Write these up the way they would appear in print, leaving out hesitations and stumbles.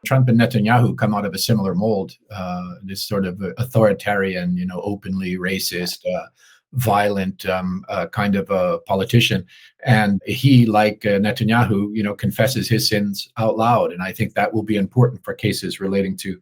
Trump and Netanyahu come out of a similar mold, this sort of authoritarian, openly racist, violent kind of a politician. And he, like Netanyahu, confesses his sins out loud. And I think that will be important for cases relating to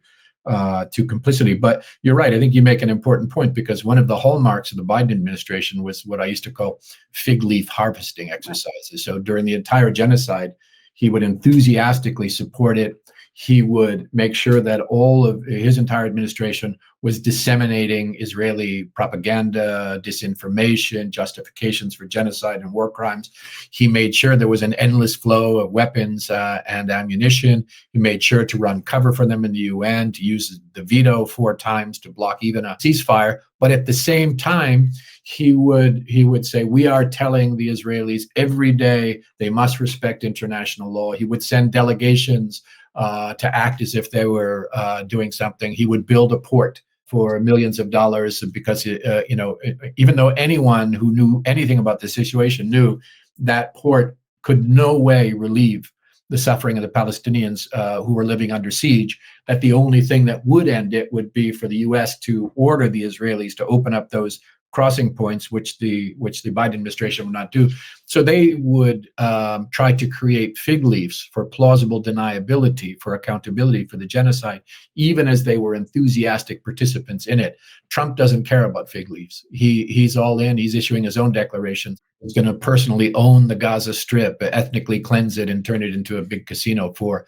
complicity. But you're right. I think you make an important point, because one of the hallmarks of the Biden administration was what I used to call fig leaf harvesting exercises. So during the entire genocide, he would enthusiastically support it. He would make sure that all of his entire administration was disseminating Israeli propaganda, disinformation, justifications for genocide and war crimes. He made sure there was an endless flow of weapons and ammunition. He made sure to run cover for them in the UN, to use the veto 4 times to block even a ceasefire. But at the same time, he would say, we are telling the Israelis every day they must respect international law. He would send delegations to act as if they were doing something. He would build a port for millions of dollars because, even though anyone who knew anything about the situation knew that port could no way relieve the suffering of the Palestinians who were living under siege, that the only thing that would end it would be for the U.S. to order the Israelis to open up those crossing points, which the Biden administration would not do. So they would try to create fig leaves for plausible deniability, for accountability for the genocide, even as they were enthusiastic participants in it. Trump doesn't care about fig leaves. He's all in. He's issuing his own declaration. He's going to personally own the Gaza Strip, ethnically cleanse it, and turn it into a big casino for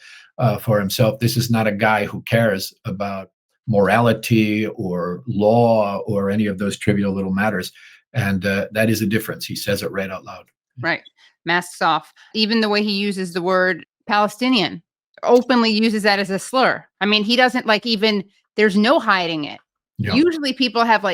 himself. This is not a guy who cares about morality or law or any of those trivial little matters. And that is a difference. He says it right out loud. Right. Masks off. Even the way he uses the word Palestinian, openly uses that as a slur. I mean, he doesn't there's no hiding it. Yep. Usually people have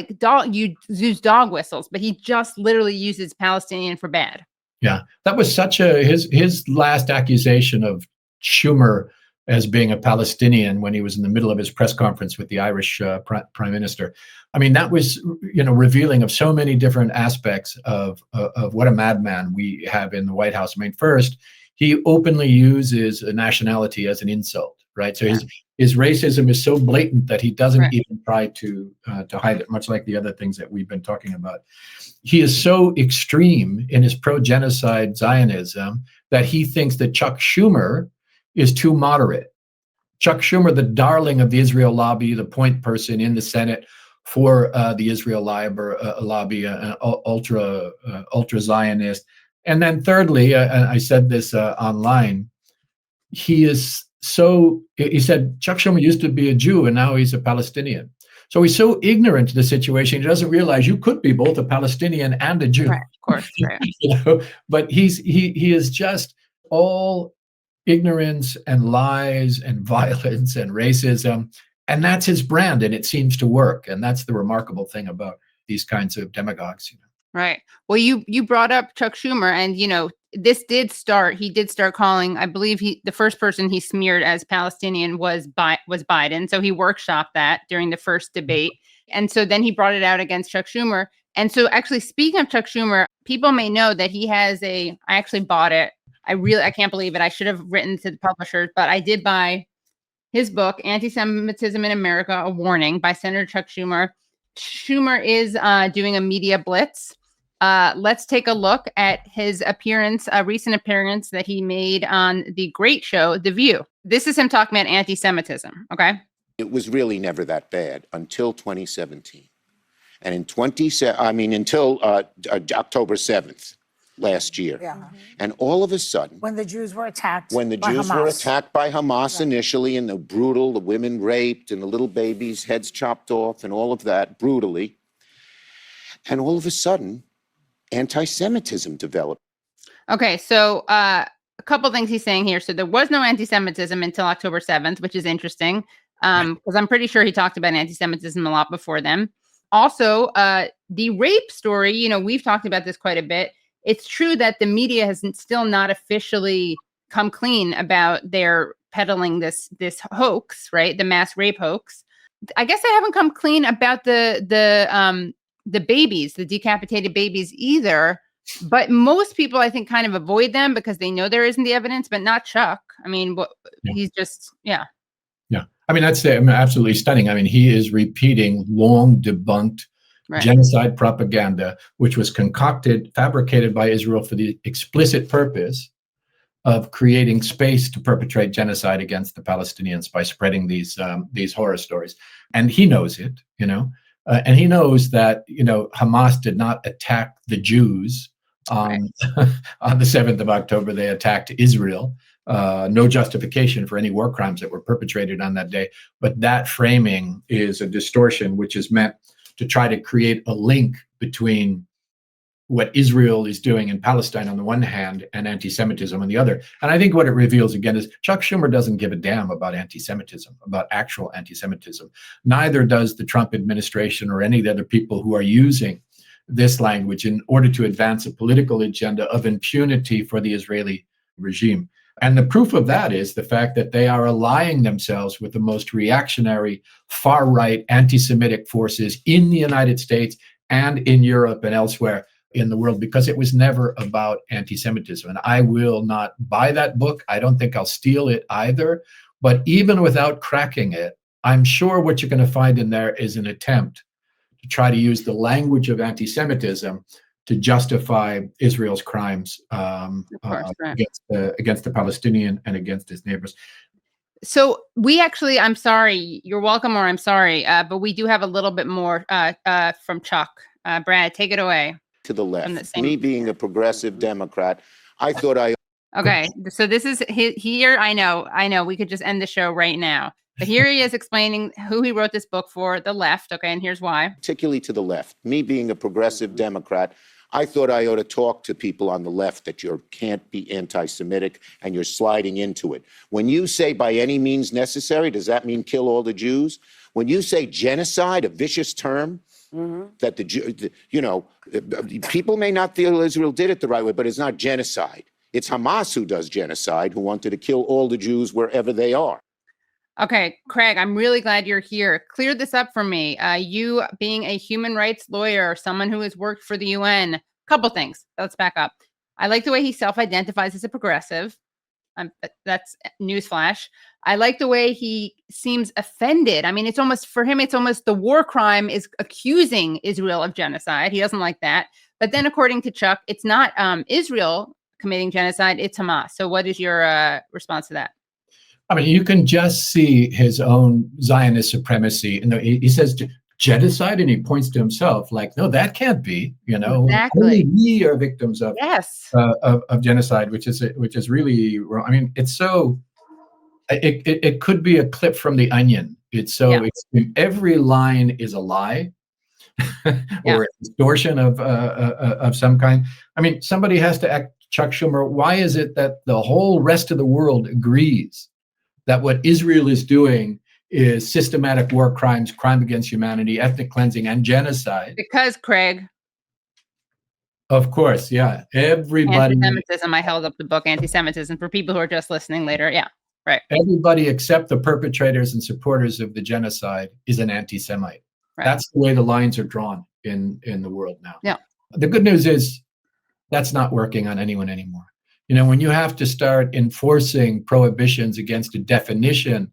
use dog whistles, but he just literally uses Palestinian for bad. Yeah. That was such his last accusation of Schumer as being a Palestinian when he was in the middle of his press conference with the Irish prime minister. I mean, that was, revealing of so many different aspects of what a madman we have in the White House. I mean, first, he openly uses a nationality as an insult, right? So his racism is so blatant that he doesn't even try to hide it, much like the other things that we've been talking about. He is so extreme in his pro-genocide Zionism that he thinks that Chuck Schumer is too moderate. Chuck Schumer, the darling of the Israel lobby, the point person in the Senate for the Israel lobby, ultra Zionist. And then thirdly, I said this online, he said Chuck Schumer used to be a Jew and now he's a Palestinian. So he's so ignorant to the situation, he doesn't realize you could be both a Palestinian and a Jew. Right, of course. Right. But he is just all ignorance and lies and violence and racism. And that's his brand, and it seems to work. And that's the remarkable thing about these kinds of demagogues. Right. Well, you brought up Chuck Schumer, and he did start calling, I believe the first person he smeared as Palestinian was Biden. So he workshopped that during the first debate. And so then he brought it out against Chuck Schumer. And so actually, speaking of Chuck Schumer, people may know that he has I actually bought it. I can't believe it. I should have written to the publishers, but I did buy his book, Antisemitism in America, A Warning, by Senator Chuck Schumer. Schumer is doing a media blitz. Let's take a look at his recent appearance that he made on the great show, The View. This is him talking about anti-Semitism, okay? It was really never that bad until 2017. And until October 7th. Last year. Yeah. And all of a sudden, when the Jews were attacked by Hamas initially, and the women raped and the little babies' heads chopped off and all of that brutally. And all of a sudden, anti-Semitism developed. Okay, so a couple things he's saying here. So there was no anti-Semitism until October 7th, which is interesting, because I'm pretty sure he talked about anti-Semitism a lot before then. Also, the rape story, we've talked about this quite a bit. It's true that the media has still not officially come clean about their peddling this hoax, right? The mass rape hoax. I guess they haven't come clean about the babies, the decapitated babies either. But most people, I think, kind of avoid them because they know there isn't the evidence, but not Chuck. I mean, he's just, yeah. Yeah. I mean, that's absolutely stunning. I mean, he is repeating long debunked genocide propaganda, which was concocted, fabricated by Israel for the explicit purpose of creating space to perpetrate genocide against the Palestinians by spreading these horror stories. And he knows it, and he knows that, Hamas did not attack the Jews on the 7th of October. They attacked Israel. No justification for any war crimes that were perpetrated on that day. But that framing is a distortion, which is meant to try to create a link between what Israel is doing in Palestine on the one hand and anti-Semitism on the other. And I think what it reveals again is Chuck Schumer doesn't give a damn about anti-Semitism, about actual anti-Semitism. Neither does the Trump administration or any of the other people who are using this language in order to advance a political agenda of impunity for the Israeli regime. And the proof of that is the fact that they are allying themselves with the most reactionary, far-right, anti-Semitic forces in the United States and in Europe and elsewhere in the world, because it was never about anti-Semitism. And I will not buy that book. I don't think I'll steal it either. But even without cracking it, I'm sure what you're going to find in there is an attempt to try to use the language of anti-Semitism to justify Israel's crimes against the Palestinian and against its neighbors. So we actually, I'm sorry, you're welcome, or I'm sorry, but we do have a little bit more from Chuck. Brad, take it away. To the left. Me being a progressive Democrat, I thought Okay, so this is here. I know. We could just end the show right now. But here he is explaining who he wrote this book for, the left. Okay, and here's why. Particularly to the left. Me being a progressive Democrat, I thought I ought to talk to people on the left that you can't be anti-Semitic and you're sliding into it. When you say by any means necessary, does that mean kill all the Jews? When you say genocide, a vicious term, that people may not feel Israel did it the right way, but it's not genocide. It's Hamas who does genocide, who wanted to kill all the Jews wherever they are. Okay, Craig, I'm really glad you're here. Clear this up for me. You being a human rights lawyer, someone who has worked for the UN, couple things. Let's back up. I like the way he self-identifies as a progressive. That's newsflash. I like the way he seems offended. I mean, it's almost the war crime is accusing Israel of genocide. He doesn't like that. But then according to Chuck, it's not Israel committing genocide, it's Hamas. So what is your response to that? I mean, you can just see his own Zionist supremacy. He says genocide, and he points to himself like, no, that can't be. Exactly. Only we are victims of of genocide, which is really wrong. I mean, it's so. It could be a clip from The Onion. It's so extreme. Every line is a lie or a distortion of some kind. I mean, somebody has to ask Chuck Schumer, why is it that the whole rest of the world agrees that what Israel is doing is systematic war crimes, crime against humanity, ethnic cleansing, and genocide? Because, Craig. Of course, yeah. Everybody. Antisemitism. I held up the book, Antisemitism, for people who are just listening later. Yeah, right. Everybody except the perpetrators and supporters of the genocide is an anti-Semite. Right. That's the way the lines are drawn in the world now. Yeah. The good news is that's not working on anyone anymore. When you have to start enforcing prohibitions against a definition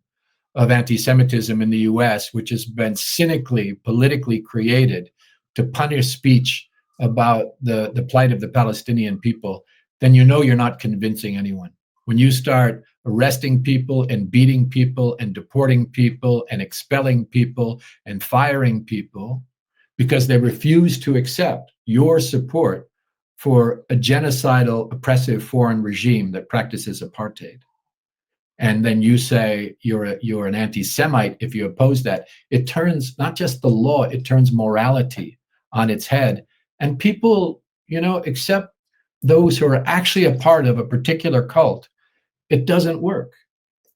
of anti-Semitism in the US, which has been cynically, politically created to punish speech about the plight of the Palestinian people, then you're not convincing anyone. When you start arresting people and beating people and deporting people and expelling people and firing people because they refuse to accept your support for a genocidal, oppressive foreign regime that practices apartheid, and then you say you're an anti-Semite if you oppose that, it turns not just the law, it turns morality on its head. And people, except those who are actually a part of a particular cult, it doesn't work.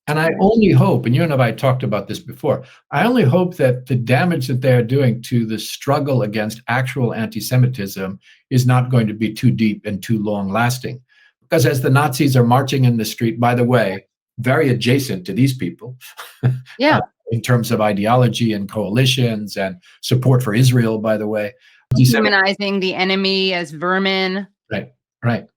And I only hope, and you and I talked about this before, I only hope that the damage that they're doing to the struggle against actual anti-Semitism is not going to be too deep and too long lasting. Because as the Nazis are marching in the street, by the way, very adjacent to these people, in terms of ideology and coalitions and support for Israel, by the way. Dehumanizing the enemy as vermin. Right.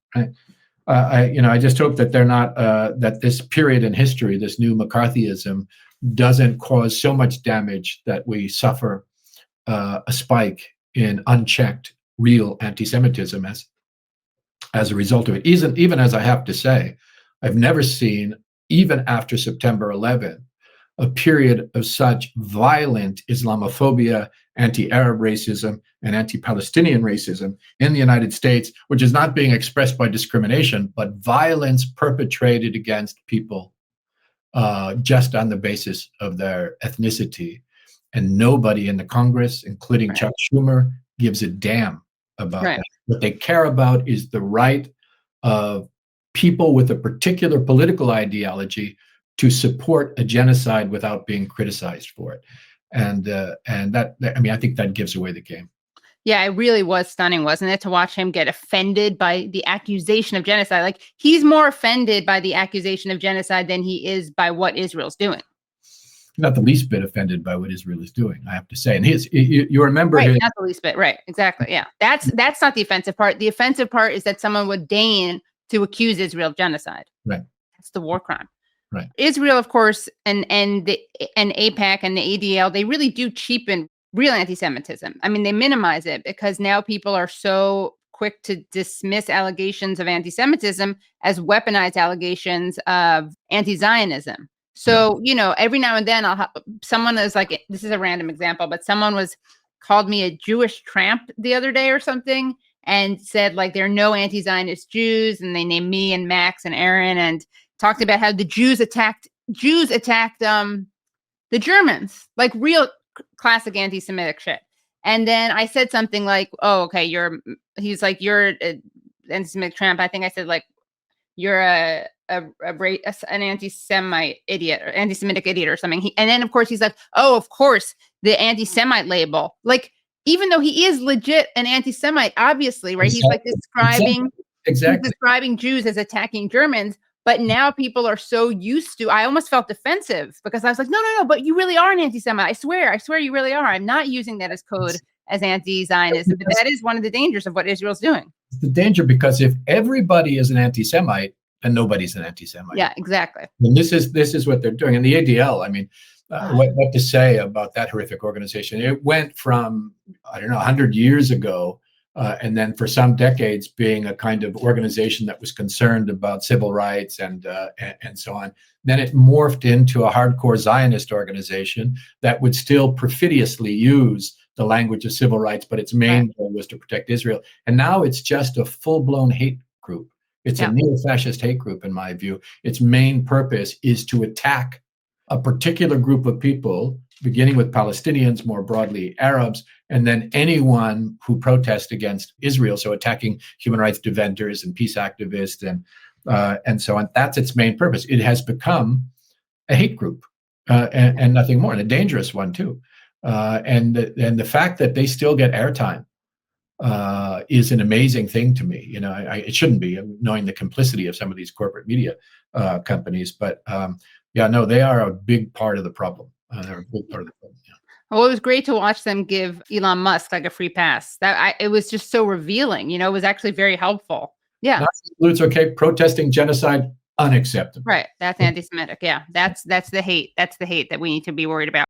I just hope that they're not that this period in history, this new McCarthyism, doesn't cause so much damage that we suffer a spike in unchecked real anti-Semitism as a result of it. Even as I have to say, I've never seen, even after September 11, a period of such violent Islamophobia, anti-Arab racism, and anti-Palestinian racism in the United States, which is not being expressed by discrimination, but violence perpetrated against people just on the basis of their ethnicity. And nobody in the Congress, including Chuck Schumer, gives a damn about that. What they care about is the right of people with a particular political ideology to support a genocide without being criticized for it. And that, I mean, I think that gives away the game. Yeah, it really was stunning, wasn't it, to watch him get offended by the accusation of genocide? Like, he's more offended by the accusation of genocide than he is by what Israel's doing. Not the least bit offended by what Israel is doing, I have to say. And you remember, right? Not the least bit, right? Exactly. Yeah, that's not the offensive part. The offensive part is that someone would deign to accuse Israel of genocide. Right. That's the war crime. Right. Israel, of course, and AIPAC and the ADL, they really do cheapen real anti-Semitism. I mean, they minimize it because now people are so quick to dismiss allegations of anti-Semitism as weaponized allegations of anti-Zionism. So, every now and then someone is like, this is a random example, but someone called me a Jewish tramp the other day or something and said, like, there are no anti-Zionist Jews, and they named me and Max and Aaron and talked about how the Jews attacked the Germans, like real classic anti-Semitic shit. And then I said something like, "Oh, okay, he's like, you're an anti-Semitic tramp." I think I said, like, you're an anti-Semite idiot or anti-Semitic idiot or something. And then, of course, he's like, "Oh, of course, the anti-Semite label." Like, even though he is legit an anti-Semite, obviously, right? He's like describing Jews as attacking Germans. But now people are so used to, I almost felt defensive because I was like, no, but you really are an anti-Semite. I swear you really are. I'm not using that as code as anti-Zionism, but that is one of the dangers of what Israel's doing. It's the danger, because if everybody is an anti-Semite, then nobody's an anti-Semite. Yeah, exactly. And this is what they're doing. And the ADL, I mean, what to say about that horrific organization? It went from, 100 years ago, and then for some decades being a kind of organization that was concerned about civil rights and so on. Then it morphed into a hardcore Zionist organization that would still perfidiously use the language of civil rights, but its main goal was to protect Israel. And now it's just a full-blown hate group. It's a neo-fascist hate group, in my view. Its main purpose is to attack a particular group of people, beginning with Palestinians, more broadly Arabs, and then anyone who protests against Israel, so attacking human rights defenders and peace activists and so on. That's its main purpose. It has become a hate group and nothing more, and a dangerous one too. And the fact that they still get airtime is an amazing thing to me. It shouldn't be, knowing the complicity of some of these corporate media companies, but they are a big part of the problem. They're a big part of the problem. Yeah. Well, it was great to watch them give Elon Musk like a free pass. It was just so revealing. It was actually very helpful. Yeah. It's okay. Protesting genocide, unacceptable. Right. That's anti-Semitic. Yeah. That's the hate. That's the hate that we need to be worried about.